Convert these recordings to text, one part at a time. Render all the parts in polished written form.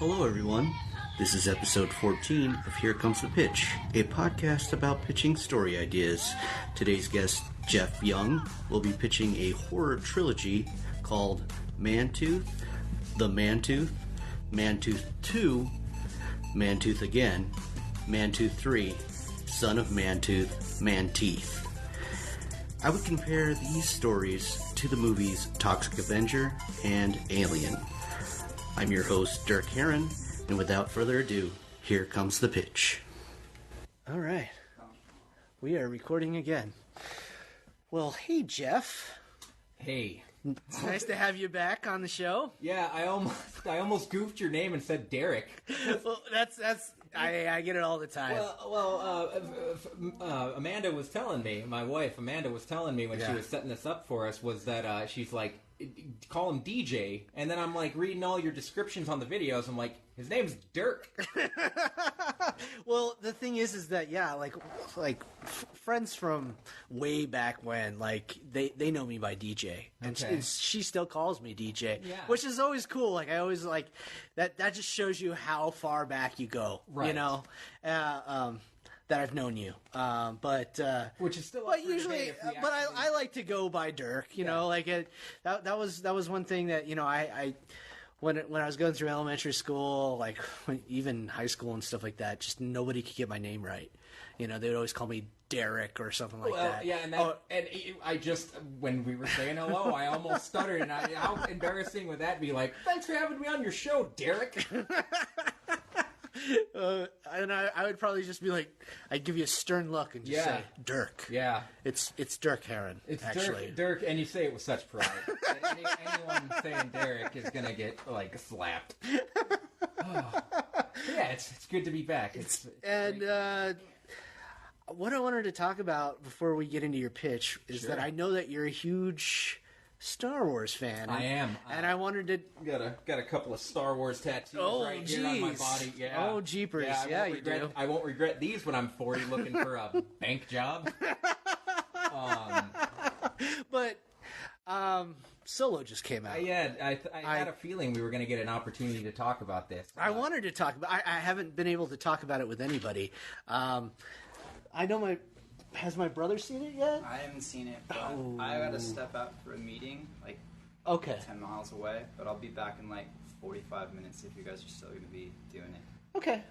Hello, everyone. This is episode 14 of Here Comes the Pitch, a podcast about pitching story ideas. Today's guest, Jeff Young, will be pitching a horror trilogy called Mantooth, The Mantooth, Mantooth 2, Mantooth Again, Mantooth 3, Son of Mantooth, Manteeth. I would compare these stories to the movies Toxic Avenger and Alien. I'm your host, Dirk Heron, and without further ado, here comes the pitch. All right. We are recording again. Well, hey, Jeff. Hey. It's nice to have you back on the show. Yeah, I almost goofed your name and said Derek. Well, I get it all the time. Amanda was telling me, my wife, Amanda was telling me when she was setting this up for us, was that she's like, call him DJ, and then I'm like reading all your descriptions on the videos, I'm like, his name's Dirk. Well, the thing is that, yeah, like friends from way back when, like, they know me by DJ, and she still calls me DJ, which is always cool. Like, I always like that just shows you how far back you go, right. You know, that I've known you, which is still, but usually, but I like to go by Dirk, you know, like that was one thing that, you know, I when I was going through elementary school, like even high school and stuff like that, just nobody could get my name right. You know, they would always call me Derek or something like that. Yeah, and I just, when we were saying hello, I almost stuttered, and how embarrassing would that be? Like, thanks for having me on your show, Derek. And I would probably just be like, I'd give you a stern look and just say, Dirk. Yeah. It's Dirk Heron, it's actually. Dirk, and you say it with such pride. Anyone saying Derek is going to get, like, slapped. Oh. Yeah, it's good to be back. What I wanted to talk about before we get into your pitch is that I know that you're a huge Star Wars fan. I am. And I wanted to... Got a couple of Star Wars tattoos here on my body. Yeah. Oh, jeepers. Yeah, you do. I won't regret these when I'm 40 looking for a bank job. But Solo just came out. I had a feeling we were going to get an opportunity to talk about this. I wanted to talk about... I haven't been able to talk about it with anybody. I know has my brother seen it yet? I haven't seen it, but I gotta step out for a meeting, like 10 miles away, but I'll be back in like 45 minutes if you guys are still gonna be doing it. Okay.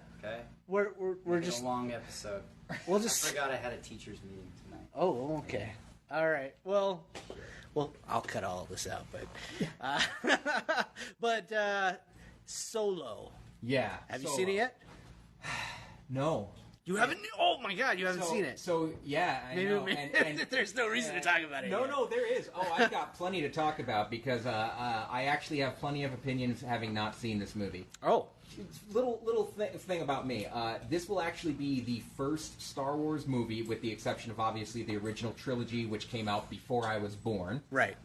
We're just a long episode. We'll just... I forgot I had a teacher's meeting tonight. Oh, okay. All right. Well, I'll cut all of this out, but Solo. Yeah. Have you seen it yet? No. You haven't? Oh my God, you haven't seen it. So yeah, I know. And there's no reason to talk about it. No, there is. Oh, I've got plenty to talk about because I actually have plenty of opinions having not seen this movie. Oh. Little thing about me. This will actually be the first Star Wars movie, with the exception of obviously the original trilogy, which came out before I was born. Right.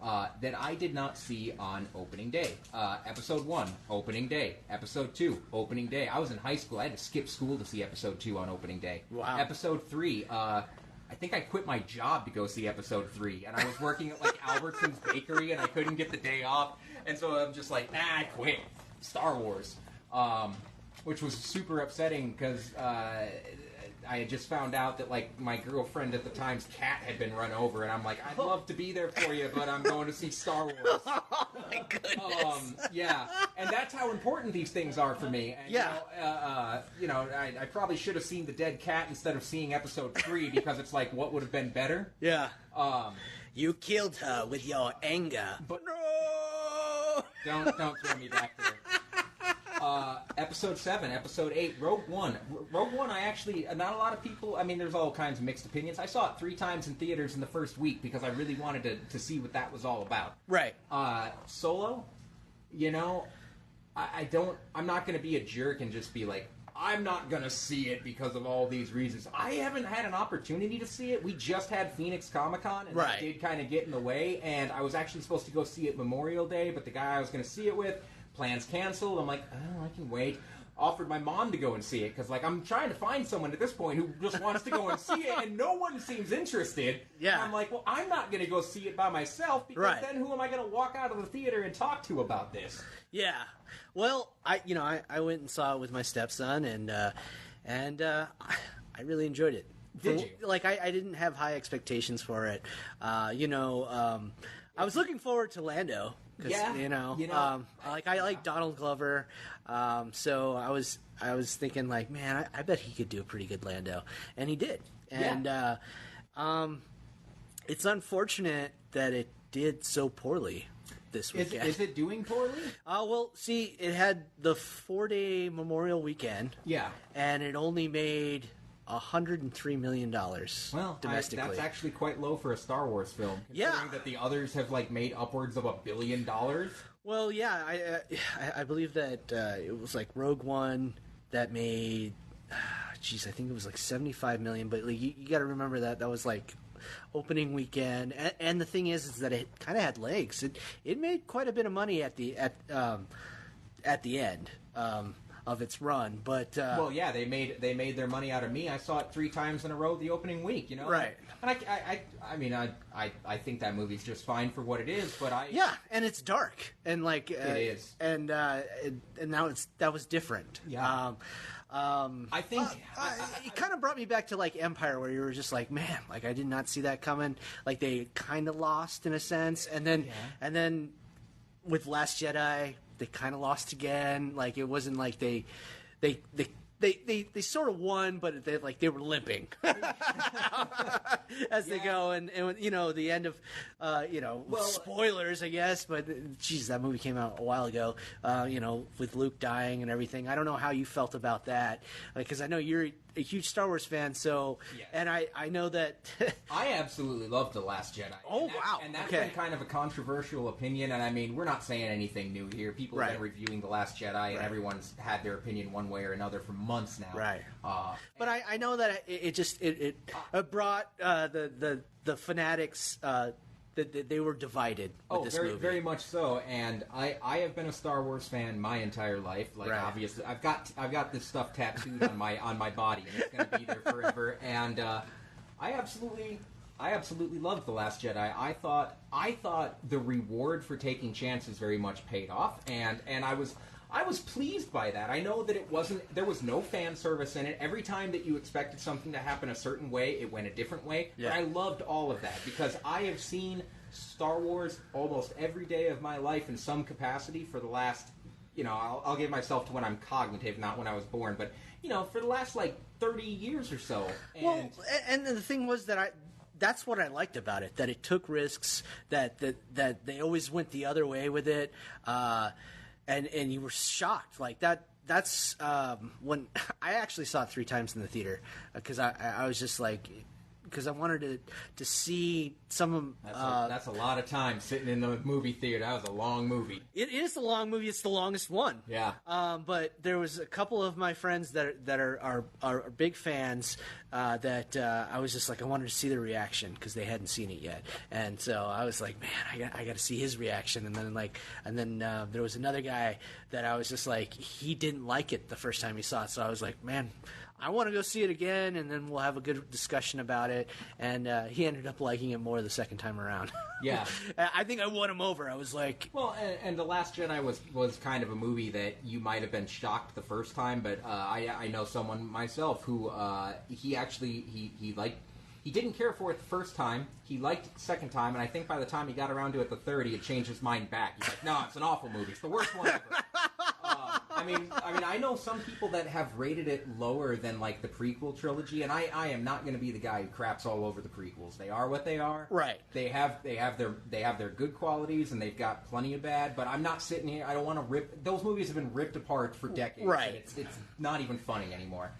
That I did not see on opening day. Episode 1, opening day. Episode 2, opening day. I was in high school. I had to skip school to see Episode 2 on opening day. Wow. Episode 3. I think I quit my job to go see Episode 3, and I was working at like Albertson's Bakery, and I couldn't get the day off, and so I'm just like, I quit. Star Wars. Which was super upsetting because I had just found out that, like, my girlfriend at the time's cat had been run over, and I'm like, I'd love to be there for you, but I'm going to see Star Wars. Oh my goodness. Yeah, and that's how important these things are for me. And, I probably should have seen the dead cat instead of seeing Episode 3 because it's like, what would have been better? Yeah. You killed her with your anger. But no! Don't throw me back there. Episode 7, Episode 8, Rogue One. Rogue One, I actually, not a lot of people, I mean, there's all kinds of mixed opinions. I saw it 3 times in theaters in the first week because I really wanted to see what that was all about. Right. Solo, you know, I'm not going to be a jerk and just be like, I'm not going to see it because of all these reasons. I haven't had an opportunity to see it. We just had Phoenix Comic-Con, and that did kind of get in the way, and I was actually supposed to go see it Memorial Day, but the guy I was going to see it with, plans canceled. I'm like, oh, I can wait. offered my mom to go and see it because, like, I'm trying to find someone at this point who just wants to go and see it, and no one seems interested. Yeah. And I'm like, well, I'm not going to go see it by myself because Right. then who am I going to walk out of the theater and talk to about this? Yeah. Well, I went and saw it with my stepson, and I really enjoyed it. Did you? Like, I didn't have high expectations for it. I was looking forward to Lando. Cause, Yeah, I like Donald Glover, so I was thinking like, man, I bet he could do a pretty good Lando, and he did. And it's unfortunate that it did so poorly this weekend. Is it doing poorly? Well, see, it had the 4-day Memorial Weekend. Yeah. And it only made $103 million Well, domestically. that's actually quite low for a Star Wars film. Yeah. Considering that the others have like made upwards of $1 billion. Well, yeah, I believe that it was like Rogue One that made, I think it was like 75 million. But like, you got to remember that was like opening weekend, and the thing is that it kind of had legs. It made quite a bit of money at the end of its run, but well, yeah, they made their money out of me. I saw it 3 times in a row the opening week, you know. Right. And I think that movie's just fine for what it is, but yeah, and it's dark, and like it is, and now that was different. Yeah. I think it kind of brought me back to like Empire, where you were just like, man, like I did not see that coming. Like they kind of lost in a sense, and then with Last Jedi, they kind of lost again. Like it wasn't like they sort of won, but they were limping as they go, and the end of spoilers, I guess. But geez, that movie came out a while ago. With Luke dying and everything. I don't know how you felt about that, because I know you're a huge Star Wars fan. So, yes. And I know that I absolutely loved The Last Jedi. Wow! And that's been kind of a controversial opinion. And I mean, we're not saying anything new here. People have been reviewing The Last Jedi, and everyone's had their opinion one way or another for months now. Right. But I know that it brought the fanatics. That they were divided with this movie. Very much so. And I have been a Star Wars fan my entire life. Like obviously, I've got this stuff tattooed on my body, and it's going to be there forever. And I absolutely loved The Last Jedi. I thought the reward for taking chances very much paid off, and I was pleased by that. I know that there was no fan service in it. Every time that you expected something to happen a certain way, it went a different way. Yeah. But I loved all of that because I have seen Star Wars almost every day of my life in some capacity for the last, I'll give myself to when I'm cognitive, not when I was born, but, for the last, 30 years or so. And the thing was that that's what I liked about it, that it took risks, that they always went the other way with it, and you were shocked like that. That's when I actually saw it 3 times in the theater because I was just like, because I wanted to see some of that's a lot of time sitting in the movie theater. That was a long movie. It is a long movie. It's the longest one. Yeah. But there was a couple of my friends that are big fans that I was just like, I wanted to see their reaction because they hadn't seen it yet, and so I was like, man, I got to see his reaction. And then there was another guy that I was just like, he didn't like it the first time he saw it, so I was like, man, I want to go see it again, and then we'll have a good discussion about it. And he ended up liking it more the second time around. Yeah. I think I won him over. I was like... Well, and The Last Jedi was kind of a movie that you might have been shocked the first time, but I know someone myself who he didn't care for it the first time. He liked it the second time, and I think by the time he got around to it the third, he had changed his mind back. He's like, no, it's an awful movie. It's the worst one ever. I know some people that have rated it lower than the prequel trilogy, and I am not going to be the guy who craps all over the prequels. They are what they are. Right. They have their good qualities, and they've got plenty of bad. But I'm not sitting here. I don't want to rip. Those movies have been ripped apart for decades. Right. It's not even funny anymore.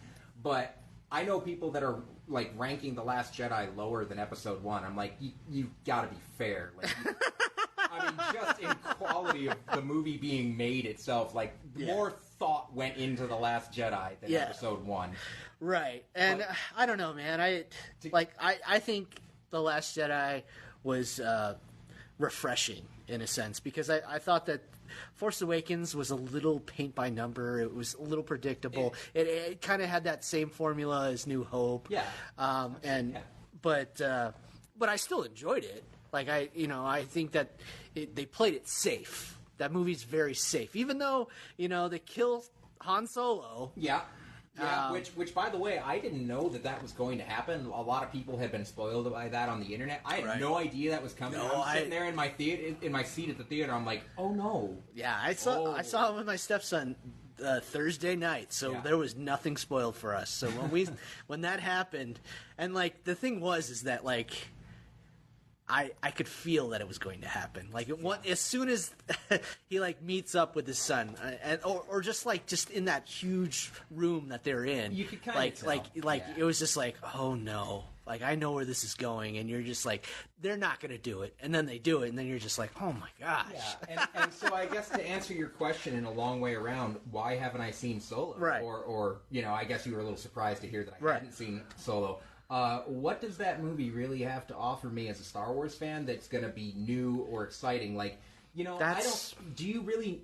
But I know people that are ranking The Last Jedi lower than Episode 1. I'm like, you got to be fair. Just in quality of the movie being made itself, more thought went into The Last Jedi than Episode 1. Right. And I don't know, man. I think The Last Jedi was refreshing in a sense because I thought that Force Awakens was a little paint by number. It was a little predictable. It kind of had that same formula as New Hope. Yeah. But I still enjoyed it. Like I think that they played it safe. That movie's very safe, even though they kill Han Solo. Yeah. Yeah, which by the way, I didn't know that was going to happen. A lot of people had been spoiled by that on the internet. I had no idea that was coming. No, I'm sitting there in my seat at the theater. I'm like, oh no. Yeah, I saw it with my stepson Thursday night, so there was nothing spoiled for us. So when that happened, and like the thing is that like I could feel that it was going to happen. Like as soon as he like meets up with his son, or just in that huge room that they're in, you could kind of tell. It was just like, oh no, like I know where this is going, and you're just like, they're not going to do it, and then they do it, and then you're just like, oh my gosh. Yeah, and so I guess to answer your question in a long way around, why haven't I seen Solo? Right. Or I guess you were a little surprised to hear that I hadn't seen Solo. What does that movie really have to offer me as a Star Wars fan that's going to be new or exciting? Like, do you really...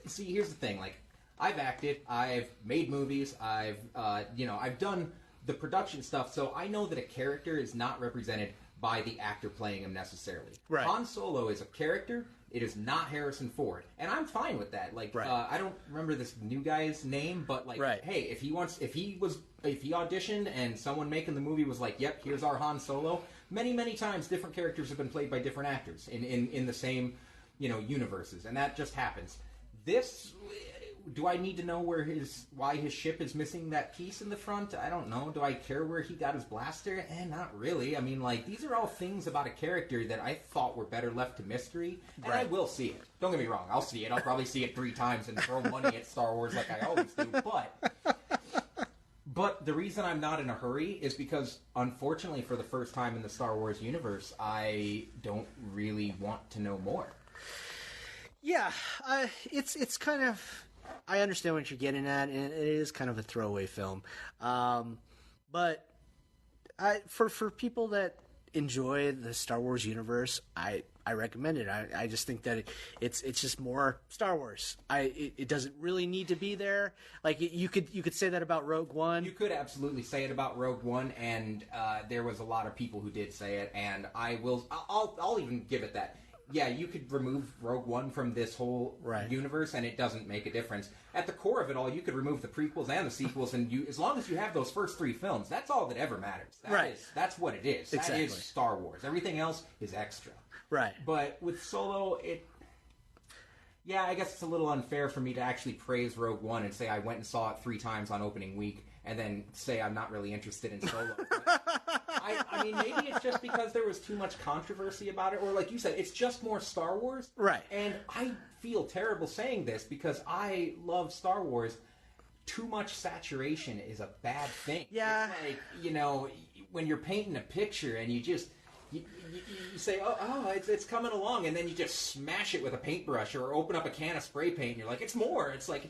See, here's the thing. Like, I've acted, I've made movies, I've done the production stuff, so I know that a character is not represented by the actor playing him necessarily. Right. Han Solo is a character. It is not Harrison Ford, and I'm fine with that. Like, I don't remember this new guy's name, but like, hey, if he auditioned and someone making the movie was like, "Yep, here's our Han Solo." Many times, different characters have been played by different actors in the same universes, and that just happens. This. Do I need to know why his ship is missing that piece in the front? I don't know. Do I care where he got his blaster? Not really. I mean, like, these are all things about a character that I thought were better left to mystery, and I will see it. Don't get me wrong. I'll see it. I'll probably see it 3 times and throw money at Star Wars like I always do. But the reason I'm not in a hurry is because, unfortunately, for the first time in the Star Wars universe, I don't really want to know more. Yeah, it's kind of... I understand what you're getting at, and it is kind of a throwaway film. But for people that enjoy the Star Wars universe, I recommend it. I just think that it's just more Star Wars. It doesn't really need to be there. Like you could say that about Rogue One. You could absolutely say it about Rogue One, and there was a lot of people who did say it, and I'll even give it that. Yeah, you could remove Rogue One from this whole universe, and it doesn't make a difference. At the core of it all, you could remove the prequels and the sequels, and as long as you have those first 3 films, that's all that ever matters. That's what it is. Exactly. That is Star Wars. Everything else is extra. Right. But with Solo, I guess it's a little unfair for me to actually praise Rogue One and say I went and saw it 3 times on opening week, and then say I'm not really interested in Solo. I mean, maybe it's just because there was too much controversy about it, or like you said, it's just more Star Wars. Right. And I feel terrible saying this because I love Star Wars. Too much saturation is a bad thing. Yeah. It's like, when you're painting a picture and you just... You say, it's coming along, and then you just smash it with a paintbrush or open up a can of spray paint, and you're like, it's more. It's like,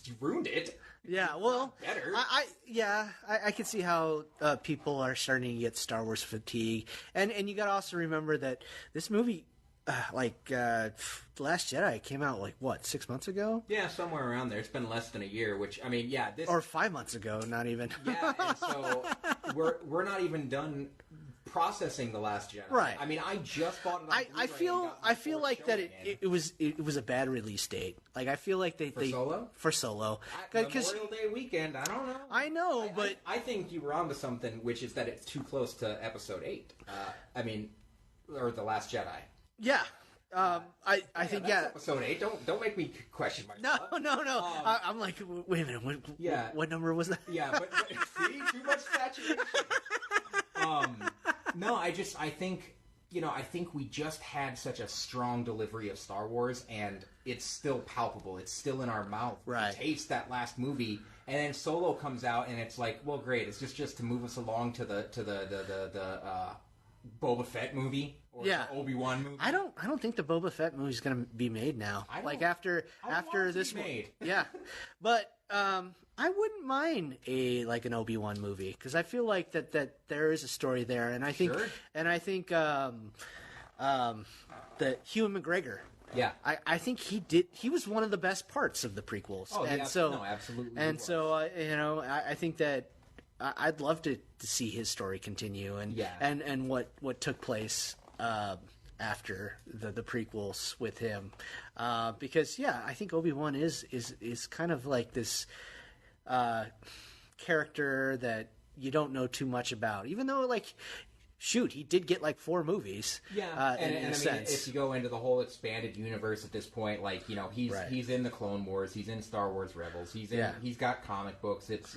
you ruined it. Yeah, well, better. I can see how people are starting to get Star Wars fatigue, and you got to also remember that this movie, The Last Jedi came out 6 months ago? Yeah, somewhere around there. It's been less than a year, which this or 5 months ago, not even. Yeah, and so we're not even done processing The Last Jedi. Right. I mean, I just bought it on I feel like that it was a bad release date. Like I feel like they Solo? For Solo. Memorial Day weekend, I don't know. I know, but I think you were onto something, which is that it's too close to Episode 8. Or The Last Jedi. Yeah. I think Episode 8. Don't make me question myself. No. I'm like, wait a minute. What number was that? Yeah, but see, too much saturation. No, I think we just had such a strong delivery of Star Wars, and it's still palpable. It's still in our mouth. Right. We taste that last movie, and then Solo comes out, and it's like, well, great. It's just to move us along to the Boba Fett movie or the Obi-Wan movie. I don't think the Boba Fett movie is going to be made now. After this one. Yeah. But I wouldn't mind an Obi-Wan movie because I feel like that there is a story there, and I think that Ewan McGregor Yeah. I think he was one of the best parts of the prequels. Oh, and yeah, so, no, absolutely. And so, I think that I'd love to see his story continue and what took place after the prequels with him, because I think Obi-Wan is kind of like this character that you don't know too much about, even though like. Shoot, he did get like 4 movies. Yeah, in a sense. if you go into the whole expanded universe at this point, like he's in the Clone Wars, he's in Star Wars Rebels, he's got comic books. It's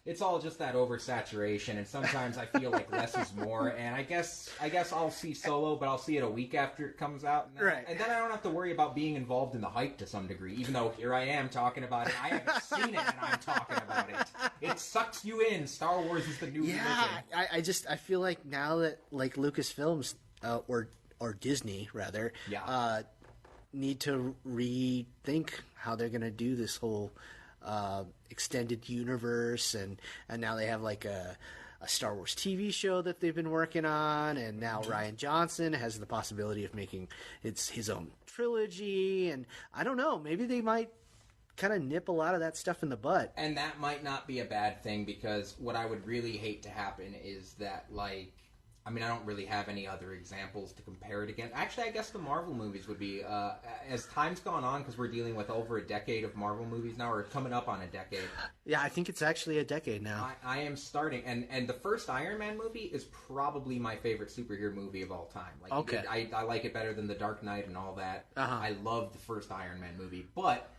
it's all just that oversaturation, and sometimes I feel like less is more. And I guess I'll see Solo, but I'll see it a week after it comes out, and then I don't have to worry about being involved in the hype to some degree. Even though here I am talking about it, I haven't seen it, and I'm talking about it. It sucks you in. Star Wars is the new religion. I feel like now that like Lucasfilms or Disney rather need to rethink how they're going to do this whole extended universe, and now they have like a Star Wars TV show that they've been working on, and now Rian Johnson has the possibility of making his own trilogy, and I don't know, maybe they might kind of nip a lot of that stuff in the bud. And that might not be a bad thing, because what I would really hate to happen is that, like, I mean, I don't really have any other examples to compare it against. Actually, I guess the Marvel movies would be, as time's gone on, because we're dealing with over a decade of Marvel movies now, or coming up on a decade. Yeah, I think it's actually a decade now. I am starting, and the first Iron Man movie is probably my favorite superhero movie of all time. Like, okay. I like it better than The Dark Knight and all that. Uh-huh. I love the first Iron Man movie, but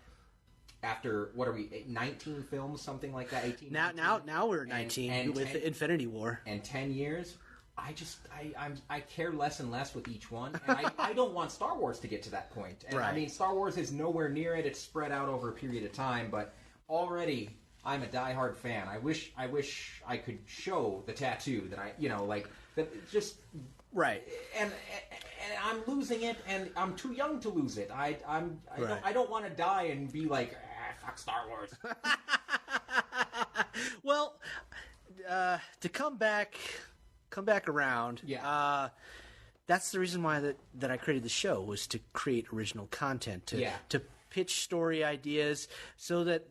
after, what are we, 19 films, something like that? 18? Now we're 19 with 10, Infinity War. And 10 years... I care less and less with each one, and I don't want Star Wars to get to that point. And I mean, Star Wars is nowhere near it. It's spread out over a period of time, but already I'm a diehard fan. I wish I could show the tattoo that that just right. And I'm losing it, and I'm too young to lose it. I don't want to die and be like, fuck Star Wars. Well, to come back around. Yeah. That's the reason why that I created the show, was to create original content, to pitch story ideas, so that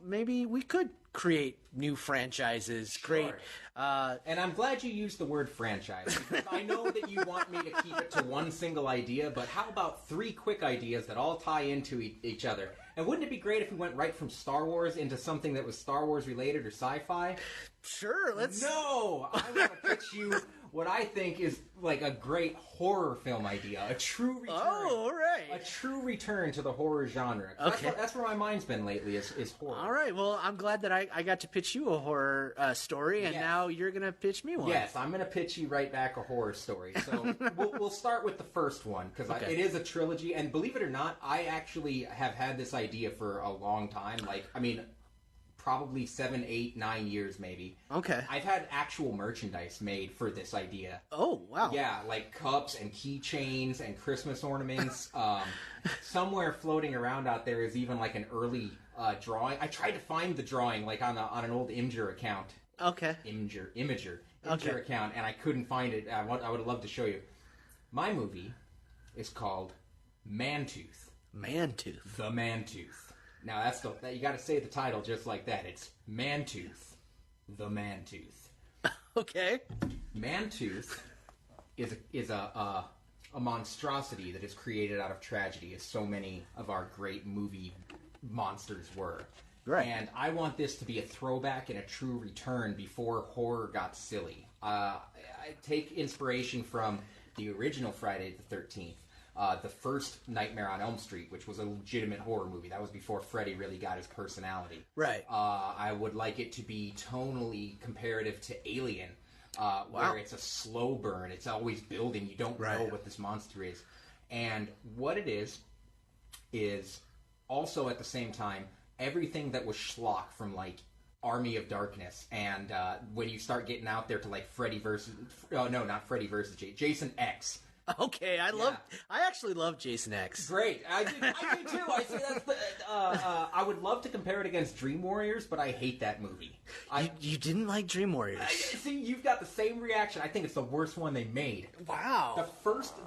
maybe we could create new franchises. Sure. And I'm glad you used the word franchise, because I know that you want me to keep it to one single idea, but how about 3 quick ideas that all tie into each other? And wouldn't it be great if we went right from Star Wars into something that was Star Wars related or sci-fi? Sure, let's... No! I want to pitch you what I think is like a great horror film idea. A true return. Oh, all right. A true return to the horror genre. Okay. That's where my mind's been lately, is horror. All right, well, I'm glad that I got to pitch you a horror story, and now you're going to pitch me one. Yes, I'm going to pitch you right back a horror story. So we'll start with the first one, because it is a trilogy, and believe it or not, I actually have had this idea for a long time. Like, I mean... probably 7, 8, 9 years maybe. Okay. I've had actual merchandise made for this idea. Oh, wow. Yeah, like cups and keychains and Christmas ornaments. Somewhere floating around out there is even like an early drawing. I tried to find the drawing like on an old Imgur account. Okay. Imgur account, and I couldn't find it. I would have loved to show you. My movie is called Mantooth. Mantooth. The Mantooth. Now you got to say the title just like that. It's Mantooth, the Mantooth. Okay. Mantooth is a monstrosity that is created out of tragedy, as so many of our great movie monsters were. Right. And I want this to be a throwback and a true return before horror got silly. I take inspiration from the original Friday the 13th. The first Nightmare on Elm Street, which was a legitimate horror movie. That was before Freddy really got his personality. Right. I would like it to be tonally comparative to Alien, where it's a slow burn. It's always building. You don't know what this monster is. And what it is also at the same time, everything that was schlock from, like, Army of Darkness, and when you start getting out there to, like, Jason X, Okay, I actually love Jason X. Great, I did too. I say that's the. I would love to compare it against Dream Warriors, but I hate that movie. You didn't like Dream Warriors? See, you've got the same reaction. I think it's the worst one they made. Wow.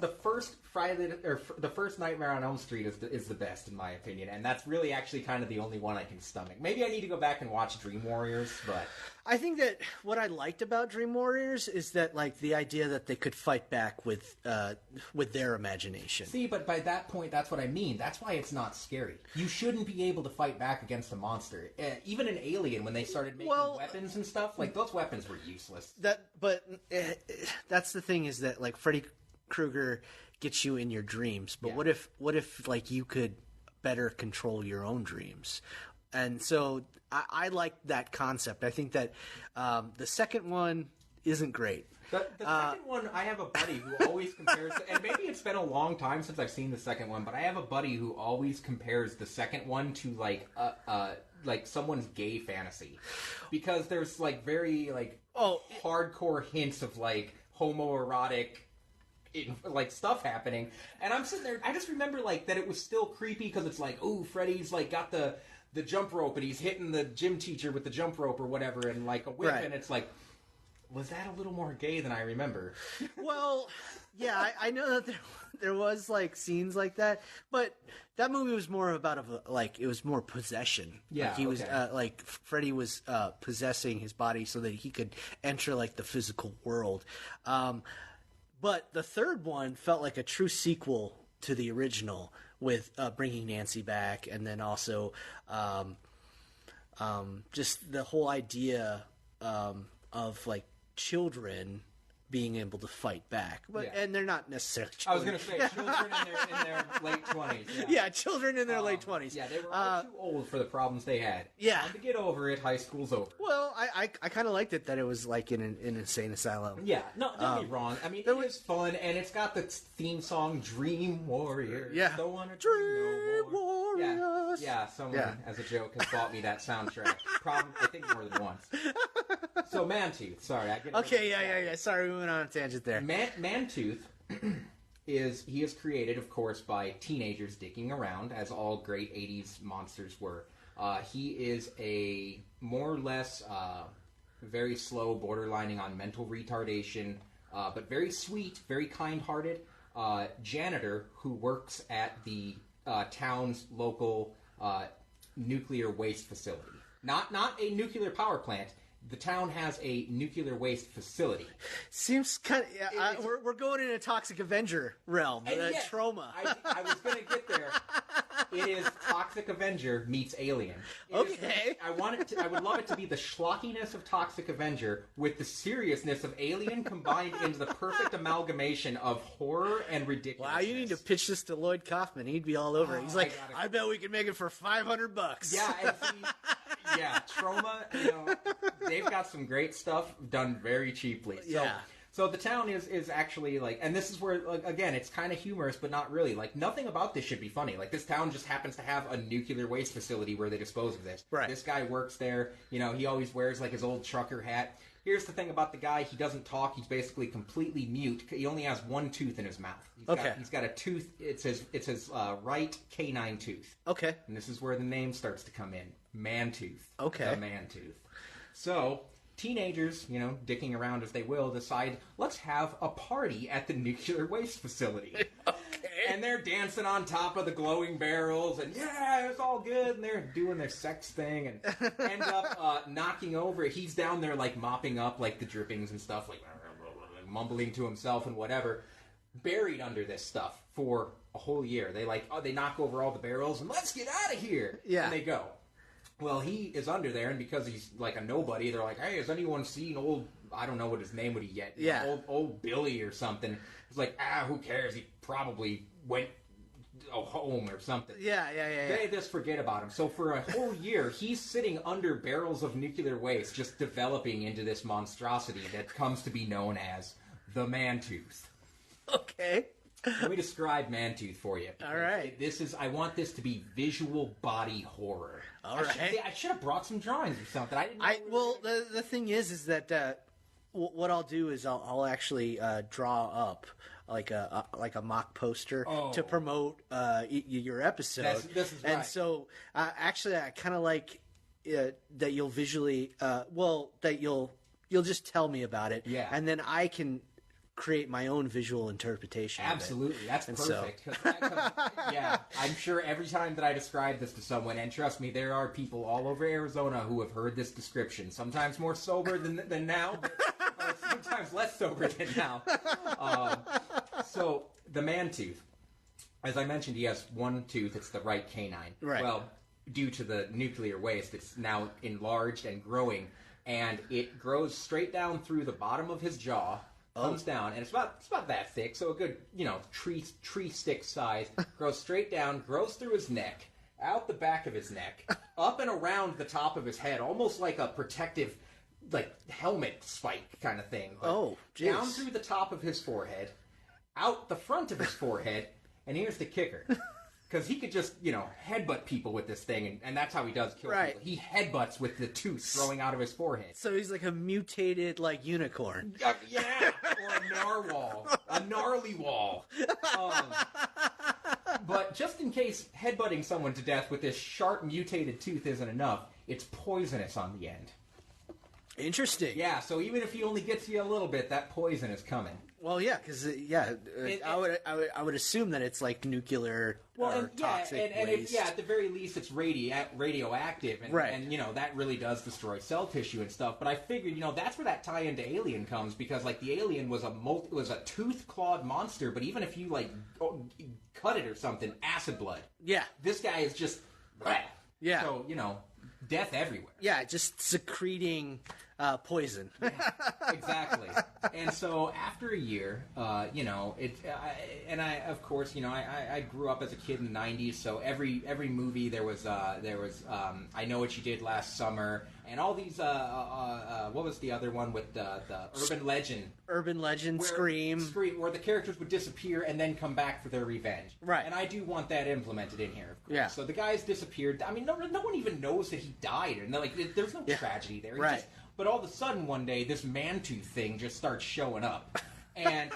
The first Friday or the first Nightmare on Elm Street is the best in my opinion, and that's really actually kind of the only one I can stomach. Maybe I need to go back and watch Dream Warriors, but I think that what I liked about Dream Warriors is that like the idea that they could fight back with their imagination. See, but by that point, that's what I mean. That's why it's not scary. You shouldn't be able to fight back against a monster. Even an Alien, when they started making weapons and stuff, like those weapons were useless. That's the thing is that like Freddy Krueger gets you in your dreams, but what if like you could better control your own dreams? And so I like that concept. I think that the second one isn't great. The second one, I have a buddy who always compares, and maybe it's been a long time since I've seen the second one, but I have a buddy who always compares the second one to like someone's gay fantasy, because there's like very like hardcore hints of like homoerotic like stuff happening, and I'm sitting there. I just remember like that it was still creepy because it's like, ooh, Freddy's like got the jump rope and he's hitting the gym teacher with the jump rope or whatever, and like a whip, and it's like, was that a little more gay than I remember? Well, yeah, I know that there was like scenes like that, but that movie was more about it was more possession. Yeah, like he was like Freddy was possessing his body so that he could enter like the physical world. But the third one felt like a true sequel to the original, with bringing Nancy back, and then also just the whole idea of like children being able to fight back, and they're not necessarily children. I was going to say children in their late 20s. Yeah, children in their late 20s. Yeah, they were all too old for the problems they had. Yeah, to get over it, high school's over. Well, I kind of liked it that it was like in an insane asylum. Yeah, no, don't be wrong. I mean, it was fun, and it's got the theme song "Dream Warriors." Yeah, don't want to Dream Warriors. Yeah, someone as a joke has bought me that soundtrack. Probably, I think more than once. So Mantooth, sorry, I get okay, yeah. Sorry, we went on a tangent there. Mantooth is created, of course, by teenagers dicking around, as all great '80s monsters were. He is a more or less very slow, borderlining on mental retardation, but very sweet, very kind-hearted janitor who works at the town's local nuclear waste facility. Not a nuclear power plant. The town has a nuclear waste facility. Seems kind of... we're going in a Toxic Avenger realm. Trauma. I was going to get there. It is Toxic Avenger meets Alien. I would love it to be the schlockiness of Toxic Avenger with the seriousness of Alien combined into the perfect amalgamation of horror and ridiculousness. Wow, you need to pitch this to Lloyd Kaufman. He'd be all over it. He's like, I bet we can make it for $500. Yeah, and see, Trauma, they've got some great stuff done very cheaply. So the town is actually like, and this is where, like, again, it's kind of humorous, but not really. Like, nothing about this should be funny. Like, this town just happens to have a nuclear waste facility where they dispose of this. Right. This guy works there. He always wears, like, his old trucker hat. Here's the thing about the guy. He doesn't talk. He's basically completely mute. He only has one tooth in his mouth. He's got a tooth. It's his right canine tooth. Okay. And this is where the name starts to come in. Mantooth. Okay. The Mantooth. So... teenagers, dicking around as they will, decide, let's have a party at the nuclear waste facility. Okay. And they're dancing on top of the glowing barrels, and it's all good, and they're doing their sex thing, and end up knocking over. He's down there, like, mopping up, like, the drippings and stuff, like, mumbling to himself and whatever, buried under this stuff for a whole year. They knock over all the barrels, and let's get out of here! Yeah. And they go. Well, he is under there, and because he's like a nobody, they're like, hey, has anyone seen old, I don't know what his name would he yet, old Billy or something. He's like, who cares? He probably went home or something. Yeah. They just forget about him. So for a whole year, he's sitting under barrels of nuclear waste, just developing into this monstrosity that comes to be known as the Mantooth. Okay. Let me describe Mantooth for you. All right. I want this to be visual body horror. All right. I should have brought some drawings or something. I didn't know. The thing is that what I'll do is I'll actually draw up like a mock poster to promote your episode. This is and right. so actually I kind of like that you'll visually that you'll just tell me about it, and then I can create my own visual interpretation. Absolutely, that's and perfect. Yeah, I'm sure every time that I describe this to someone, and trust me, there are people all over Arizona who have heard this description. Sometimes more sober than now, but sometimes less sober than now. So the man tooth, as I mentioned, he has one tooth. It's the right canine. Right. Well, due to the nuclear waste, it's now enlarged and growing, and it grows straight down through the bottom of his jaw. Comes down, and it's about that thick, so a good, tree stick size. Grows straight down, grows through his neck, out the back of his neck, up and around the top of his head, almost like a protective, like helmet spike kind of thing. But jeez. down through the top of his forehead, out the front of his forehead, and here's the kicker. Because he could just, headbutt people with this thing, and that's how he does kill people. He headbutts with the tooth growing out of his forehead. So he's like a mutated, unicorn. Yeah, or a narwhal. A gnarly wall. But just in case headbutting someone to death with this sharp mutated tooth isn't enough, it's poisonous on the end. Interesting. Yeah, so even if he only gets you a little bit, that poison is coming. Well, yeah, because I would assume that it's like nuclear or toxic waste. At the very least, it's radioactive, and that really does destroy cell tissue and stuff. But I figured, that's where that tie into Alien comes, because the Alien was a tooth-clawed monster, but even if you cut it or something, acid blood. Yeah, this guy is just bleh. Yeah. So death everywhere. Yeah, just secreting poison. Exactly. And so after a year, I grew up as a kid in the 90s, so every movie there was I Know What You Did Last Summer, and all these what was the other one with the Urban Legend, Scream, where the characters would disappear and then come back for their revenge. Right. And I do want that implemented in here, of course. Yeah. So the guy's disappeared. I mean, no one even knows that he died, and there's no tragedy there. Right. But all of a sudden, one day, this man-tooth thing just starts showing up. And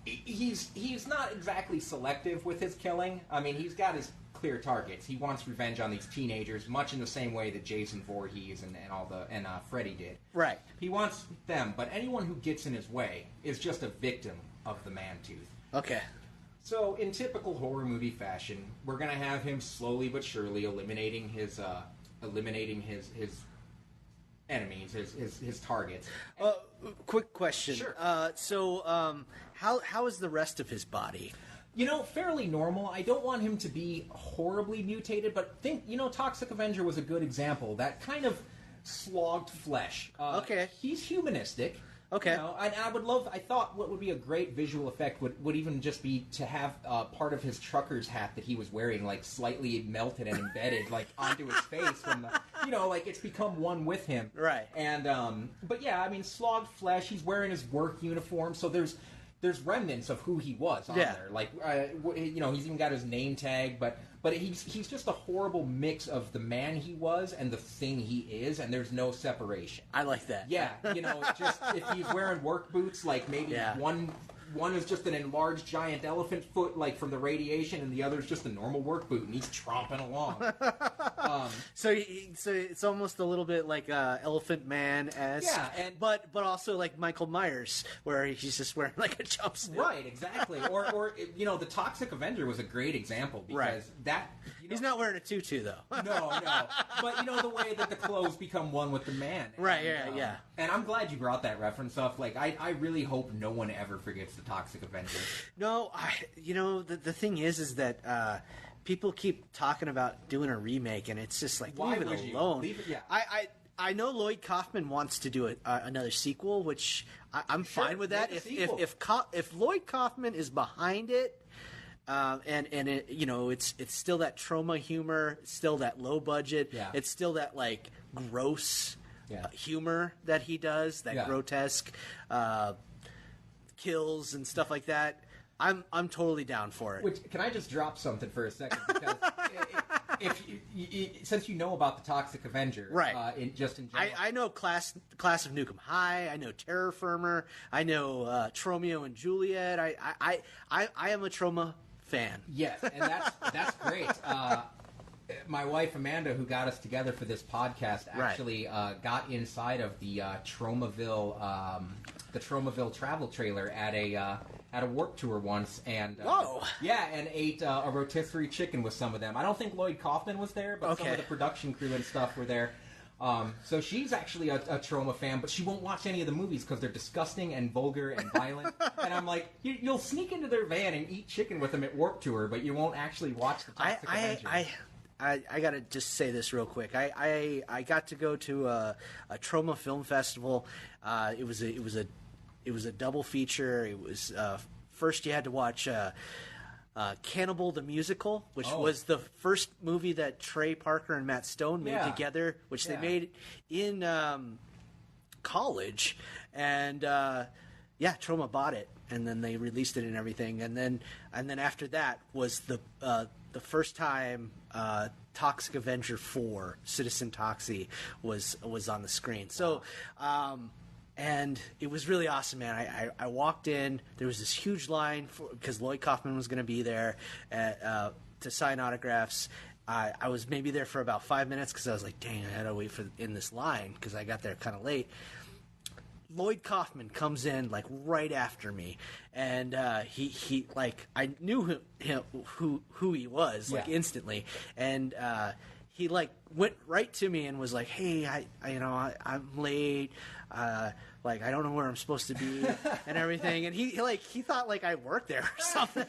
he's not exactly selective with his killing. I mean, he's got his clear targets. He wants revenge on these teenagers, much in the same way that Jason Voorhees and Freddy did. Right. He wants them, but anyone who gets in his way is just a victim of the man-tooth. Okay. So, in typical horror movie fashion, we're going to have him slowly but surely eliminating his enemies, his targets. Quick question. Sure. How is the rest of his body? Fairly normal. I don't want him to be horribly mutated, but Toxic Avenger was a good example. That kind of slogged flesh. Okay. He's humanistic. Okay. And I thought what would be a great visual effect would even just be to have part of his trucker's hat that he was wearing, slightly melted and embedded, onto his face from the, it's become one with him. Right. And, but yeah, I mean, slogged flesh, he's wearing his work uniform, so there's remnants of who he was on there. He's even got his name tag, but he's just a horrible mix of the man he was and the thing he is, and there's no separation. I like that. Yeah, just if he's wearing work boots, maybe one is just an enlarged giant elephant foot, from the radiation, and the other's just a normal work boot, and he's tromping along. So it's almost a little bit like Elephant Man-esque. Yeah, but also like Michael Myers, where he's just wearing a jumpsuit. Right, exactly. Or the Toxic Avenger was a great example, because that... he's not wearing a tutu, though. No. But the way that the clothes become one with the man. Right, and, yeah. And I'm glad you brought that reference up. I really hope no one ever forgets the Toxic Avenger. No, the thing is that people keep talking about doing a remake, and it's just Why leave would it you? alone. Leave it, yeah. I know Lloyd Kaufman wants to do another sequel, which I'm fine with that. If Lloyd Kaufman is behind it, and it, it's still that trauma humor, it's still that low budget, it's still that gross humor that he does, that grotesque kills and stuff like that. I'm totally down for it. Can I just drop something for a second? Because Since you know about the Toxic Avenger, right? In general, I know Class of Nukem High. I know Terror Firmer. I know Tromeo and Juliet. I am a Troma fan. Yes, and that's great. My wife Amanda, who got us together for this podcast, actually got inside of the Tromaville travel trailer at a Warped Tour once, and and ate a rotisserie chicken with some of them. I don't think Lloyd Kaufman was there, but some of the production crew and stuff were there. So she's actually a Troma fan, but she won't watch any of the movies because they're disgusting and vulgar and violent. And I'm like, you'll sneak into their van and eat chicken with them at Warped Tour, but you won't actually watch the Toxic Avenger. I gotta just say this real quick. I got to go to a Troma Film Festival. It was a double feature. It was first you had to watch Cannibal the Musical, which was the first movie that Trey Parker and Matt Stone made together, which they made in college, and Troma bought it, and then they released it and everything, and then after that was the first time Toxic Avenger 4, Citizen Toxie, was on the screen. So, and it was really awesome, man. I walked in. There was this huge line because Lloyd Kaufman was going to be there to sign autographs. I was maybe there for about 5 minutes because I was like, dang, I had to wait in this line because I got there kind of late. Lloyd Kaufman comes in like right after me, and he like I knew him who he was like instantly, and he like went right to me and was like, "Hey, I'm late. Like I don't know where I'm supposed to be and everything." And he thought like I worked there or something.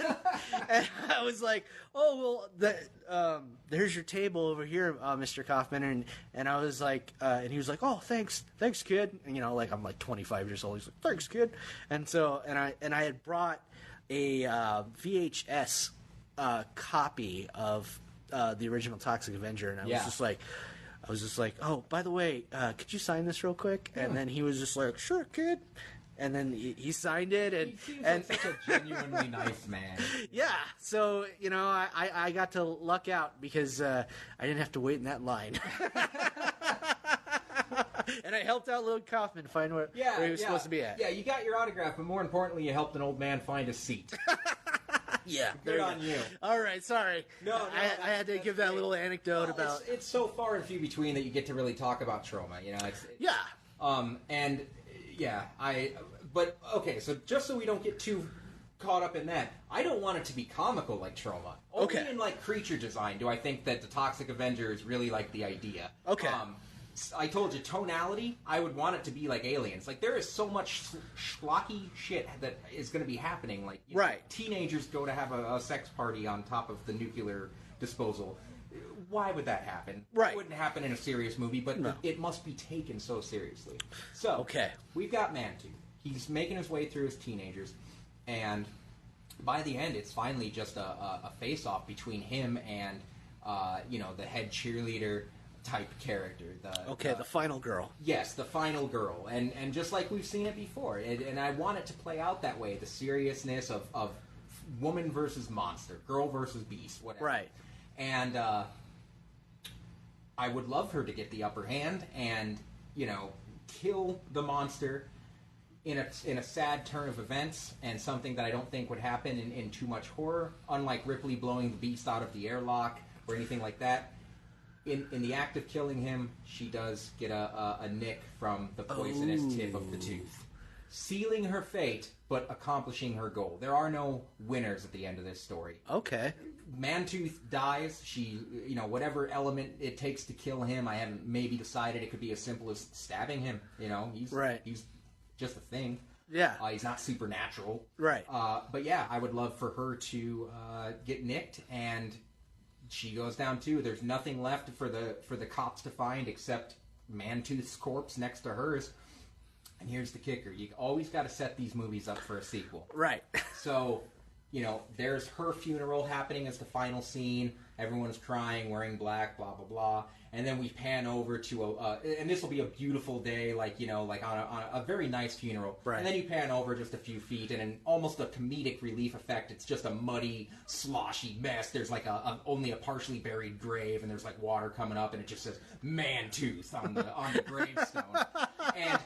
And I was like, "Oh well, there's your table over here, Mr. Kaufman." And I was like, and he was like, "Oh, thanks, kid." And like I'm like 25 years old. He's like, "Thanks, kid." And so and I had brought a VHS copy of the original Toxic Avenger, and I was just like, "Oh, by the way, could you sign this real quick?" And then he was just like, "Sure, kid." And then he signed it, and he seems like such a genuinely nice man. Yeah, so I got to luck out because I didn't have to wait in that line. And I helped out Lloyd Kaufman find where he was supposed to be at. Yeah, you got your autograph, but more importantly, you helped an old man find a seat. Yeah, good on you. All right, sorry. No, I had to give that little anecdote about. It's so far and few between that you get to really talk about Troma. But okay, so just so we don't get too caught up in that, I don't want it to be comical like Troma. Only in like creature design do I think that the Toxic Avenger is really like the idea. Okay. I told you, tonality, I would want it to be like Aliens. Like, there is so much schlocky shit that is going to be happening. Like, teenagers go to have a sex party on top of the nuclear disposal. Why would that happen? Right. It wouldn't happen in a serious movie, but it must be taken so seriously. So, we've got Mantooth. He's making his way through his teenagers, and by the end, it's finally just a face-off between him and, the head cheerleader type character. The final girl. Yes, the final girl. And just like we've seen it before. And I want it to play out that way, the seriousness of woman versus monster, girl versus beast, whatever. Right. And I would love her to get the upper hand and, kill the monster in a sad turn of events, and something that I don't think would happen in too much horror, unlike Ripley blowing the beast out of the airlock or anything like that. In the act of killing him, she does get a nick from the poisonous tip of the tooth. Sealing her fate, but accomplishing her goal. There are no winners at the end of this story. Okay. Mantooth dies. She, whatever element it takes to kill him, I haven't maybe decided it could be as simple as stabbing him. He's just a thing. Yeah. He's not supernatural. Right. But yeah, I would love for her to get nicked, and she goes down too. There's nothing left for the cops to find except Mantooth's corpse next to hers. And here's the kicker. You always got to set these movies up for a sequel. Right. So, there's her funeral happening as the final scene. Everyone's crying, wearing black, blah, blah, blah. And then we pan over to and this will be a beautiful day, like, you know, like on a very nice funeral. Right. And then you pan over just a few feet, and in almost a comedic relief effect, it's just a muddy, sloshy mess. There's like only a partially buried grave, and there's like water coming up, and it just says "Man-Tooth" on the gravestone. And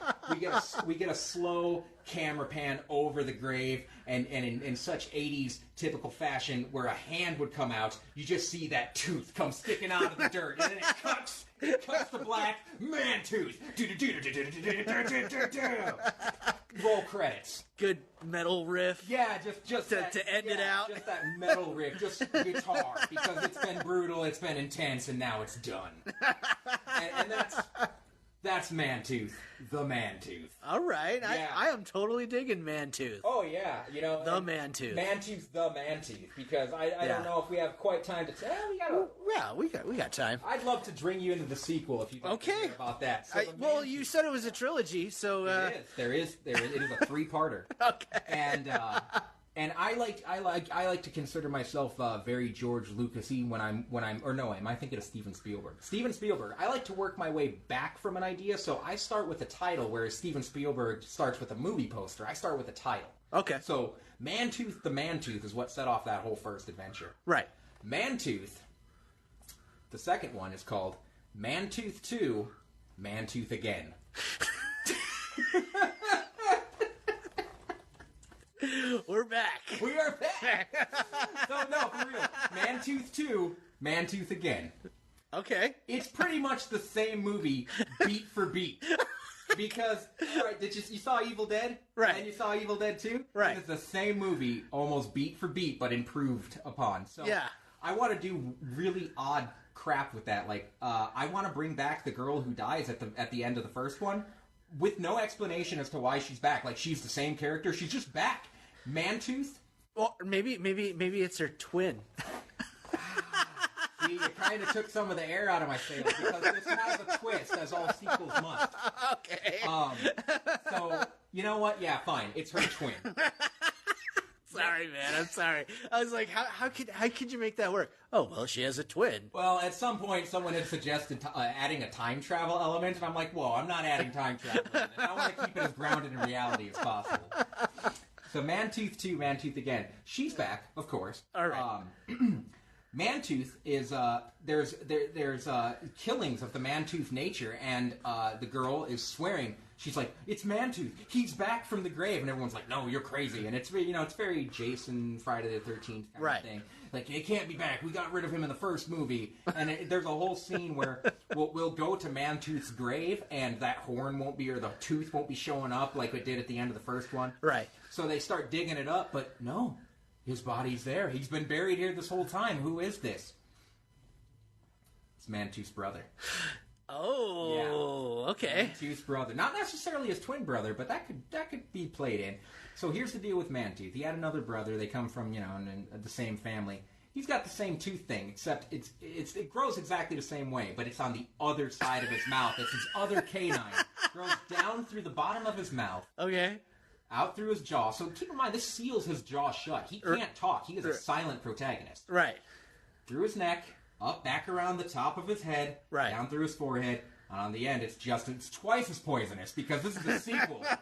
we get a slow camera pan over the grave, and in such 80s typical fashion, where a hand would come out, you just see that tooth come sticking out of the dirt, and then it cuts to black, Man-Tooth. Roll credits. Good metal riff. Yeah, just to end it out. Just that metal riff, just guitar, because it's been brutal, it's been intense, and now it's done. and that's Man-Tooth, the Man-Tooth. All right, Yeah. I am totally digging Man-Tooth. Oh yeah, you know The Man-Tooth. Man-Tooth, the Man-Tooth, because I Yeah. don't know if we have quite time to tell. Yeah, we got time. I'd love to bring you into the sequel if you don't Okay. care about that. So the Well, Man-Tooth- you said it was a trilogy, so It is. It is a 3-parter. okay. And I like to consider myself very George Lucas-y when I'm am I thinking of Steven Spielberg? Steven Spielberg. I like to work my way back from an idea, so I start with a title, whereas Steven Spielberg starts with a movie poster. I start with a title. Okay. So Man-Tooth, the Man-Tooth is what set off that whole first adventure. Right. Man-Tooth, the second one is called Man-Tooth 2, Man-Tooth Again. We're back. We are back! So, no, for real. Man-Tooth 2, Man-Tooth Again. Okay. It's pretty much the same movie, beat for beat. Because, right, you saw Evil Dead? Right. And you saw Evil Dead 2? Right. It's the same movie, almost beat for beat, but improved upon. So, Yeah. I want to do really odd crap with that. Like, I want to bring back the girl who dies at the end of the first one, with no explanation as to why she's back. Like, she's the same character, she's just back. Man-Tooth? Well, maybe it's her twin. See, you kind of took some of the air out of my sails, because this has a twist, as all sequels must. Okay. So, you know what? Yeah, fine. It's her twin. Sorry, man. I'm sorry. I was like, how could you make that work? Oh, well, she has a twin. Well, at some point, someone had suggested adding a time travel element, and I'm like, whoa, I'm not adding time travel. I want to keep it as grounded in reality as possible. So, Man-Tooth 2, Man-Tooth Again. She's back, of course. All right. Man-Tooth is there's killings of the Man-Tooth nature, and the girl is swearing. She's like, "It's Man-Tooth. He's back from the grave," and everyone's like, "No, you're crazy." And it's it's very Jason, Friday the 13th kind Right. of thing. Like, he can't be back. We got rid of him in the first movie, and there's a whole scene where we'll go to Man-Tooth's grave, and that horn won't be, or the tooth won't be showing up like it did at the end of the first one. Right. So they start digging it up, but no. His body's there. He's been buried here this whole time. Who is this? It's Man-Tooth's brother. Oh, okay. Man-Tooth's brother. Not necessarily his twin brother, but that could be played in. So here's the deal with Man-Tooth. He had another brother. They come from, in the same family. He's got the same tooth thing, except it grows exactly the same way, but it's on the other side of his mouth. It's his other canine. It grows down through the bottom of his mouth. Okay. Out through his jaw. So keep in mind, this seals his jaw shut. He can't talk. He is a silent protagonist. Right. Through his neck, up, back around the top of his head, Right. down through his forehead, and on the end, it's twice as poisonous, because this is the sequel. This is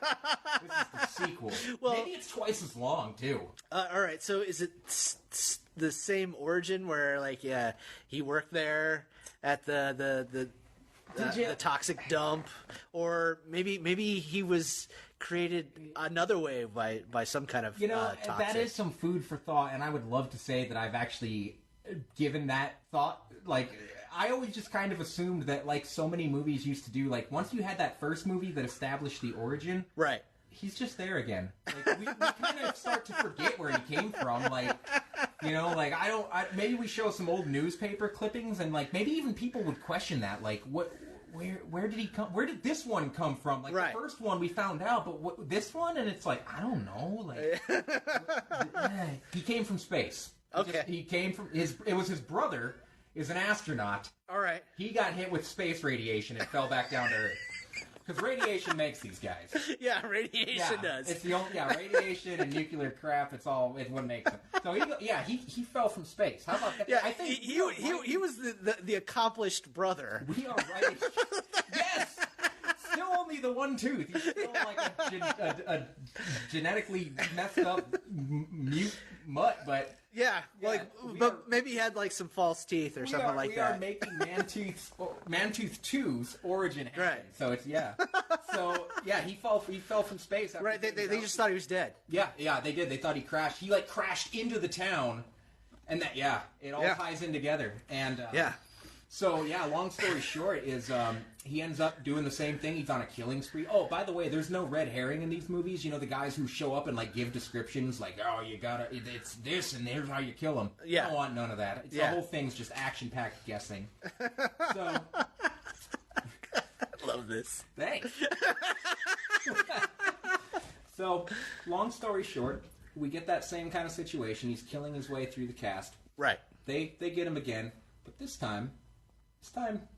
the sequel. Well, maybe it's twice as long, too. All right. So is it the same origin where, like, he worked there at the toxic dump, or maybe he was created another way by some kind of toxic. That is some food for thought, and I would love to say that I've actually given that thought. Like, I always just kind of assumed that, like so many movies used to do, like, once you had that first movie that established the origin, right, he's just there again. Like, we kind of start to forget where he came from. Like, maybe we show some old newspaper clippings, and, like, maybe even people would question that. Like, where did he come? Where did this one come from? Like, right. The first one we found out, but this one, and it's like, I don't know. Like, he came from space. Okay. He came from it was his brother is an astronaut. All right. He got hit with space radiation and fell back down to Earth. because radiation makes these guys. Yeah, radiation does. It's the only radiation and nuclear crap. It's what makes them. So he fell from space. How about that? Yeah, I think he was the accomplished brother. We are right. Yes. Still only the one tooth. He's still like a genetically messed up mute mutt, but. Yeah, but maybe he had like some false teeth or something like that. We are making Mantooth 2's origin happen. Right. So it's he fell from space. Right. They just thought he was dead. Yeah, they did. They thought he crashed. He crashed into the town, and it all ties in together. And So long story short is he ends up doing the same thing. He's on a killing spree. Oh, by the way, there's no red herring in these movies. You know, the guys who show up and give descriptions it's this and here's how you kill them. Yeah. I don't want none of that. The whole thing's just action-packed guessing. So I love this. Thanks. So, long story short, we get that same kind of situation. He's killing his way through the cast. Right. They get him again, but this time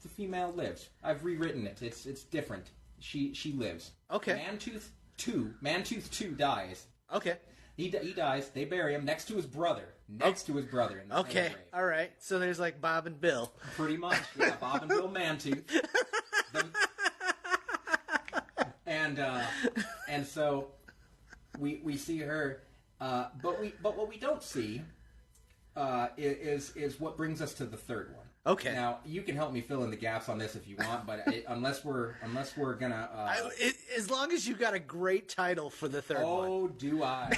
the female lives. I've rewritten it. It's different. She lives. Okay. Mantooth 2 dies. Okay. He dies. They bury him next to his brother. In the okay. grave. All right. So there's Bob and Bill. Pretty much. Yeah, Bob and Bill Mantooth. And so we see her, but what we don't see is what brings us to the third one. Okay. Now you can help me fill in the gaps on this if you want, but unless we're gonna. As long as you got a great title for the third one. Oh, do I?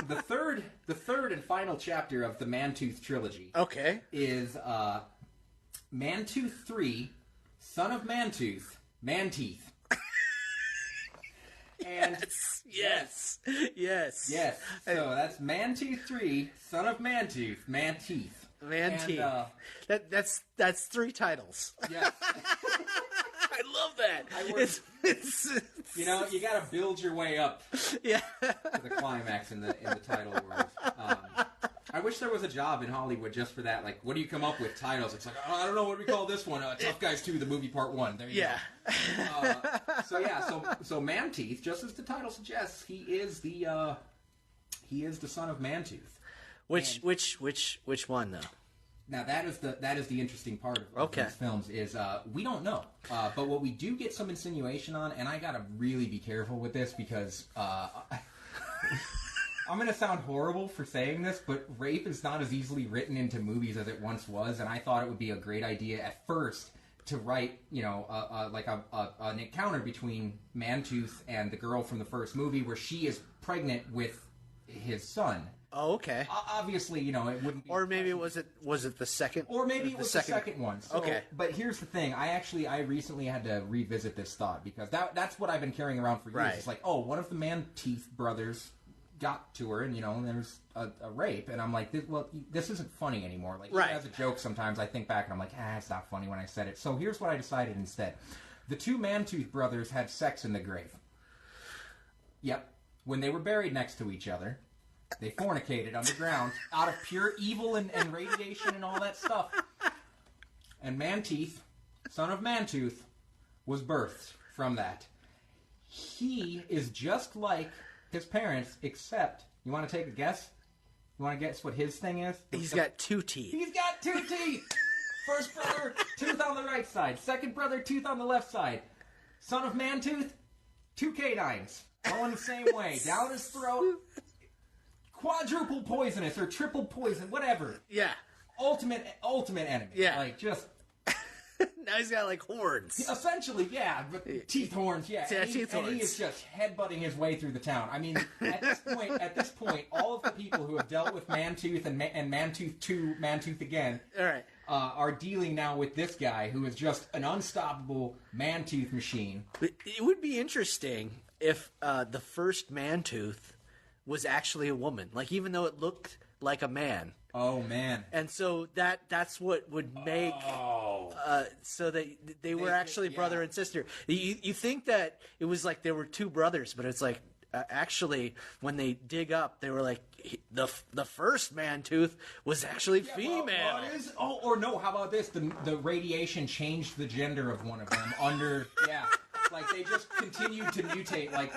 The third and final chapter of the Mantooth trilogy. Okay. Is Mantooth 3, Son of Mantooth, Manteeth. And yes. So that's Mantooth 3, Son of Mantooth, Manteeth. Manteeth. And, that's 3 titles. Yes. I love that. It's you got to build your way up. Yeah. To the climax in the title world. I wish there was a job in Hollywood just for that. What do you come up with titles? It's I don't know what we call this one. Tough Guys 2, the movie part 1. There you go. So Manteeth, just as the title suggests, he is the son of Mantooth. Which one though? Now that is the interesting part of these films is we don't know, but what we do get some insinuation on, and I gotta really be careful with this because I'm going to sound horrible for saying this, but rape is not as easily written into movies as it once was, and I thought it would be a great idea at first to write, an encounter between Mantooth and the girl from the first movie where she is pregnant with his son. Oh, okay. Obviously, it wouldn't be... Or maybe was it the second? Or maybe it was the second one. So, okay. But here's the thing. I recently had to revisit this thought because that's what I've been carrying around for years. Right. It's one of the Manteeth brothers got to her and there's a rape and I'm like, this isn't funny anymore. Right. As a joke sometimes I think back and I'm like, it's not funny when I said it. So here's what I decided instead. The 2 Mantooth brothers had sex in the grave. Yep. When they were buried next to each other, they fornicated underground out of pure evil and radiation and all that stuff. And Manteeth, son of Mantooth, was birthed from that. He is just like his parents, except, you want to take a guess? You want to guess what his thing is? He's got 2 teeth. He's got 2 teeth! First brother, tooth on the right side. Second brother, tooth on the left side. Son of Mantooth, 2 canines. Going the same way. Down his throat. Quadruple poisonous or triple poison, whatever. Yeah. Ultimate enemy. Yeah. Just... Now he's got horns. Essentially, yeah. Teeth horns, yeah. And he is just headbutting his way through the town. I mean, at this point, all of the people who have dealt with Mantooth and Mantooth 2, Mantooth again, all right, are dealing now with this guy who is just an unstoppable Mantooth machine. It would be interesting if the first Mantooth was actually a woman. Even though it looked like a man. Oh, man. And so that's what would make so that they were actually brother and sister. You think that it was they were 2 brothers, but it's actually, when they dig up, they were like, the first man-tooth was actually female. Or no, how about this? The radiation changed the gender of one of them under, yeah. Like, they just continued to mutate, like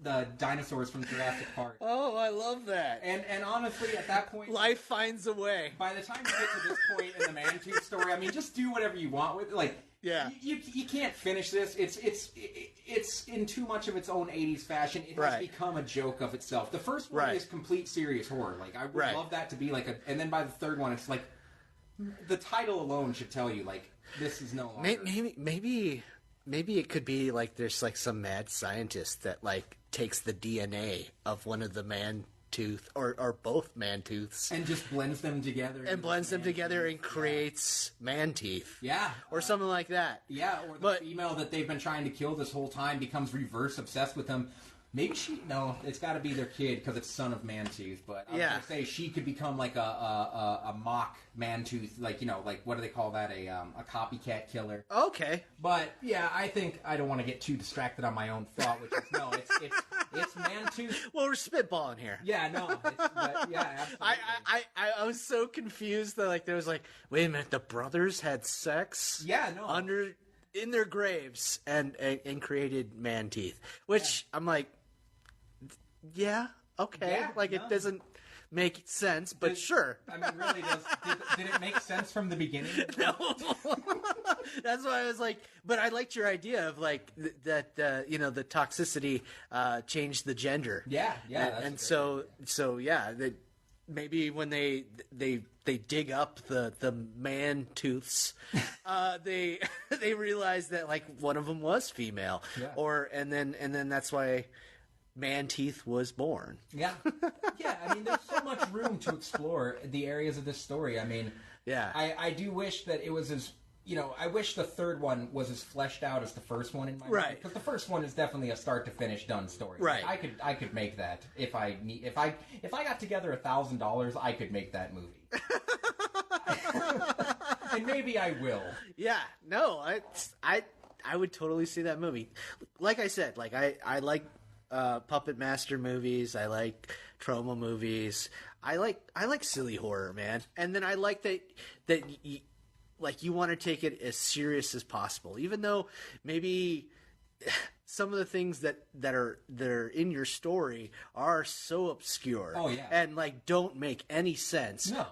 the dinosaurs from Jurassic Park. Oh, I love that. And honestly, at that point, life finds a way. By the time you get to this point in the man-tooth story, I mean, just do whatever you want with it. Like, yeah, you can't finish this. It's in too much of its own 80s fashion. It has become a joke of itself. The first one is complete serious horror. Like, I would love that to be like a... And then by the third one, it's like... The title alone should tell you, like, this is no longer... Maybe it could be like there's like some mad scientist that like takes the DNA of one of the man-tooth or both man-tooths and just blends them together and creates man-teeth. Yeah. Or something like that. Yeah, or the female that they've been trying to kill this whole time becomes reverse obsessed with them. Maybe it's got to be their kid because it's son of Mantooth. But I was going to say she could become like a mock Mantooth, like, you know, like what do they call that? A copycat killer. Okay. But yeah, I think I don't want to get too distracted on my own thought, which is it's Mantooth. Well, we're spitballing here. Yeah, no, but yeah, absolutely. I was so confused that like there was like, wait a minute, the brothers had sex. Yeah, no. In their graves and created man teeth, which I'm like, yeah, okay, it doesn't make sense, but sure. I mean, really, did it make sense from the beginning? No. That's why I was like, but I liked your idea of like that the toxicity changed the gender. Yeah, and so yeah, that maybe when they dig up the man tooths, they realize that like one of them was female, and then that's why man teeth was born. Yeah. I mean, there's so much room to explore the areas of this story. I mean, I do wish that it was as, you know, I wish the third one was as fleshed out as the first one in my mind. Because the first one is definitely a start to finish done story. Right. Like, I could make that if I got together $1,000, I could make that movie. And maybe I will. Yeah. No, I would totally see that movie. Like I said, like I like Puppet Master movies. I like trauma movies. I like silly horror, man. And then I like that you want to take it as serious as possible, even though maybe some of the things that are in your story are so obscure. Oh yeah, and like don't make any sense. No,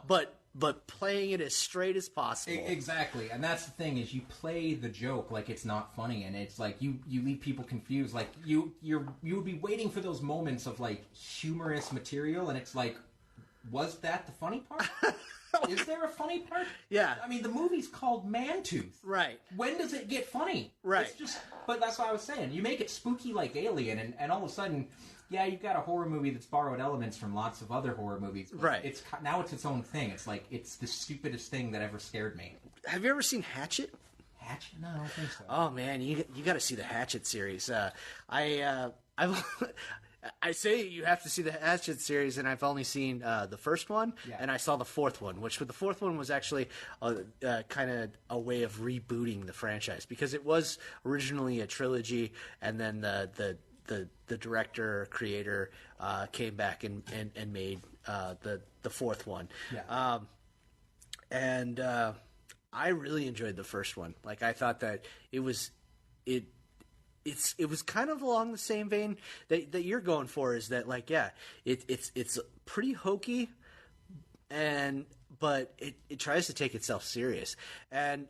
but playing it as straight as possible. Exactly, and that's the thing is you play the joke like it's not funny, and it's like you leave people confused. Like you would be waiting for those moments of like humorous material, and it's like, was that the funny part? Is there a funny part? Yeah. I mean, the movie's called Mantooth. Right. When does it get funny? Right. It's just, but that's what I was saying. You make it spooky like Alien, and all of a sudden, yeah, you've got a horror movie that's borrowed elements from lots of other horror movies. Right. It's its own thing. It's like, it's the stupidest thing that ever scared me. Have you ever seen Hatchet? Hatchet? No, I don't think so. Oh man, you got to see the Hatchet series. I say you have to see the Hatchet series, and I've only seen the first one, and I saw the fourth one, which the fourth one was actually kind of a way of rebooting the franchise, because it was originally a trilogy, and then the director creator came back and made the fourth one. Yeah. And I really enjoyed the first one. Like, I thought that it was kind of along the same vein that you're going for, is that like, yeah, it's pretty hokey, but it tries to take itself serious. And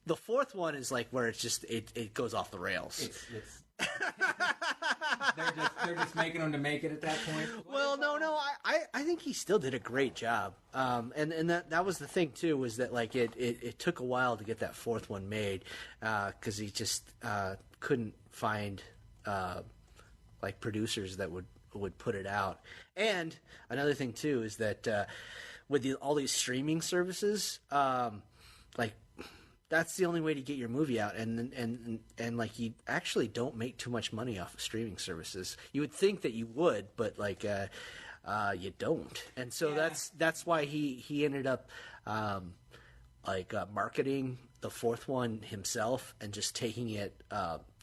the fourth one is like where it's just it goes off the rails. It's they're just making them to make it at that point. Well, no, I think he still did a great job. And that was the thing too, was that like it took a while to get that fourth one made, because he just couldn't find like producers that would put it out. And another thing too is that with all these streaming services, like, that's the only way to get your movie out, and like, you actually don't make too much money off of streaming services. You would think that you would, but like you don't. And so that's why he ended up marketing the fourth one himself, and just taking it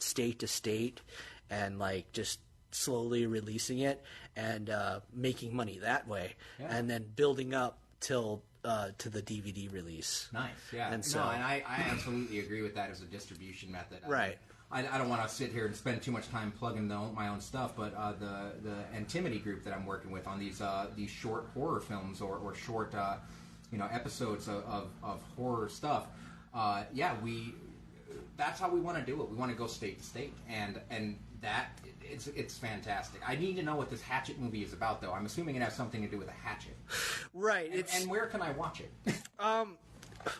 state to state, and like just slowly releasing it and making money that way, Yeah. and then building up till to the DVD release. Nice, yeah. And so, and I absolutely agree with that as a distribution method. Right. I don't want to sit here and spend too much time plugging my own stuff, but the Antimony group that I'm working with on these short horror films or short episodes of horror stuff, that's how we want to do it. We want to go state to state, and that it's fantastic. I need to know what this Hatchet movie is about, though. I'm assuming it has something to do with a hatchet. Right. And where can I watch it?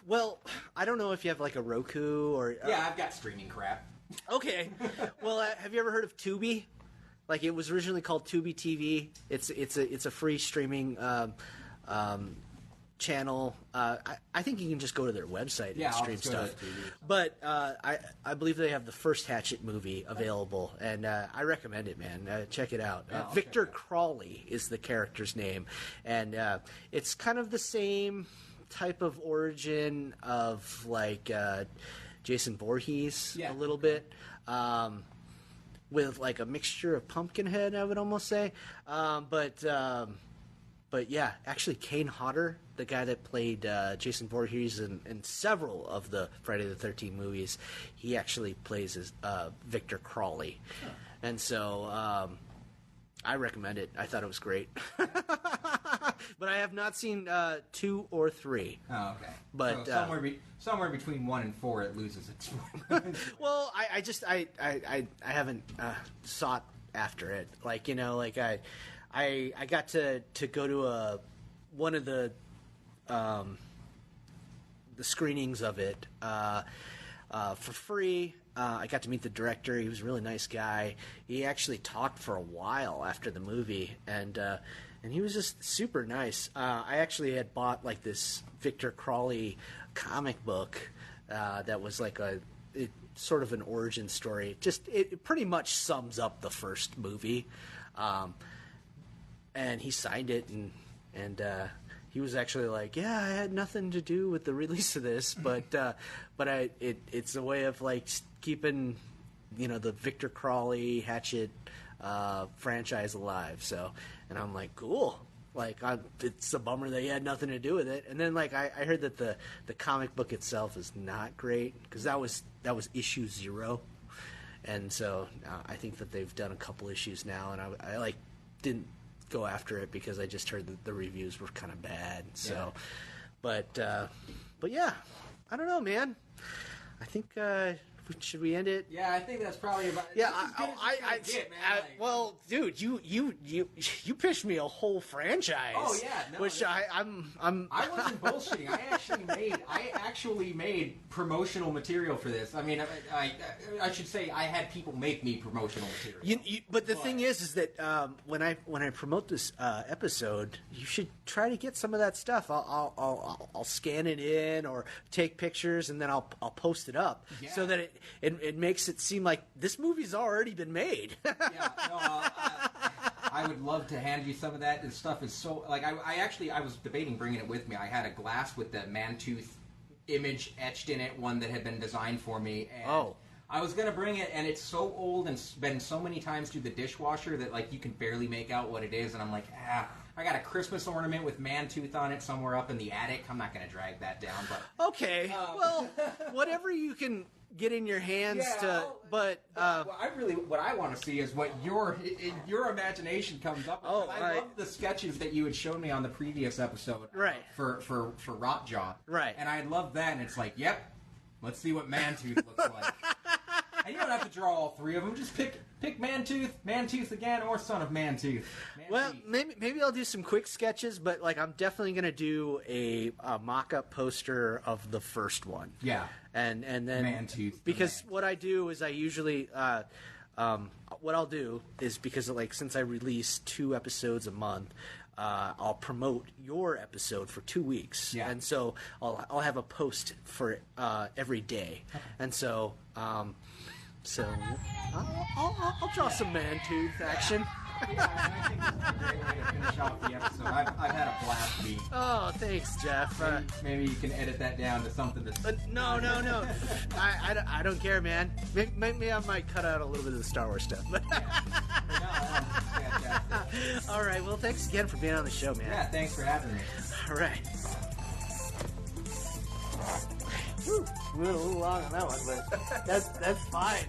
Well, I don't know if you have like a Roku or. Yeah, I've got streaming crap. Okay. Well, have you ever heard of Tubi? Like, it was originally called Tubi TV. It's a free streaming channel. I think you can just go to their website and stream stuff. But I believe they have the first Hatchet movie available, and I recommend it, man. Check it out. Victor Crawley is the character's name, and it's kind of the same type of origin of like Jason Voorhees a little bit. With like a mixture of Pumpkinhead, I would almost say. But yeah, actually Kane Hodder, the guy that played Jason Voorhees in several of the Friday the 13th movies, he actually plays as Victor Crawley. Huh. And so I recommend it. I thought it was great. But I have not seen 2 or 3. Oh, okay. But so somewhere between 1 and 4, it loses its. Well, I haven't sought after it. Like, like I got to go to one of the screenings of it for free. I got to meet the director. He was a really nice guy. He actually talked for a while after the movie, and he was just super nice. I actually had bought like this Victor Crawley comic book that was like sort of an origin story. It pretty much sums up the first movie, and he signed it, and he was actually like, yeah, I had nothing to do with the release of this, but it's a way of like keeping the Victor Crawley Hatchet franchise alive. So, and I'm like, cool. Like, it's a bummer that he had nothing to do with it. And then like I heard that the comic book itself is not great, because that was issue 0, and so I think that they've done a couple issues now, and I like didn't go after it because I just heard that the reviews were kind of bad. So, but yeah, I don't know, man. I think should we end it? Yeah, I think that's probably about. Yeah, well, dude, you pitched me a whole franchise. Oh yeah, no, which I'm. I wasn't bullshitting. I actually made promotional material for this. I mean, I should say I had people make me promotional material. But the thing is that when I promote this episode, you should try to get some of that stuff. I'll scan it in or take pictures, and then I'll post it up so that it makes it seem like this movie's already been made. I would love to hand you some of that. This stuff is so like I was debating bringing it with me. I had a glass with the Mantooth image etched in it, one that had been designed for me. And I was gonna bring it, and it's so old and been so many times through the dishwasher that like you can barely make out what it is. And I'm like, I got a Christmas ornament with Mantooth on it somewhere up in the attic. I'm not gonna drag that down, but okay. Well, whatever you can get in your hands but what I want to see is what your imagination comes up with. I love the sketches that you had shown me on the previous episode, right? For Rotjaw, right? And I love that. And it's like, yep, let's see what Mantooth looks like. And you don't have to draw all 3 of them. Just pick Mantooth again, or Son of Mantooth. Well, maybe I'll do some quick sketches, but like I'm definitely gonna do a mock-up poster of the first one. Yeah, and then Mantooth, because what I do is I usually what I'll do is, because like since I release 2 episodes a month, I'll promote your episode for 2 weeks, and so I'll have a post for every day, and so. So I'll draw some Mantooth action. I think this is a great way to finish off the episode. I've had a blast, Pete. Oh, thanks, Jeff. Maybe you can edit that down to something that's... No. I don't care, man. Maybe I might cut out a little bit of the Star Wars stuff. But fantastic. all right. Well, thanks again for being on the show, man. Yeah, thanks for having me. All right. Whew, we went a little long on that one, but that's fine.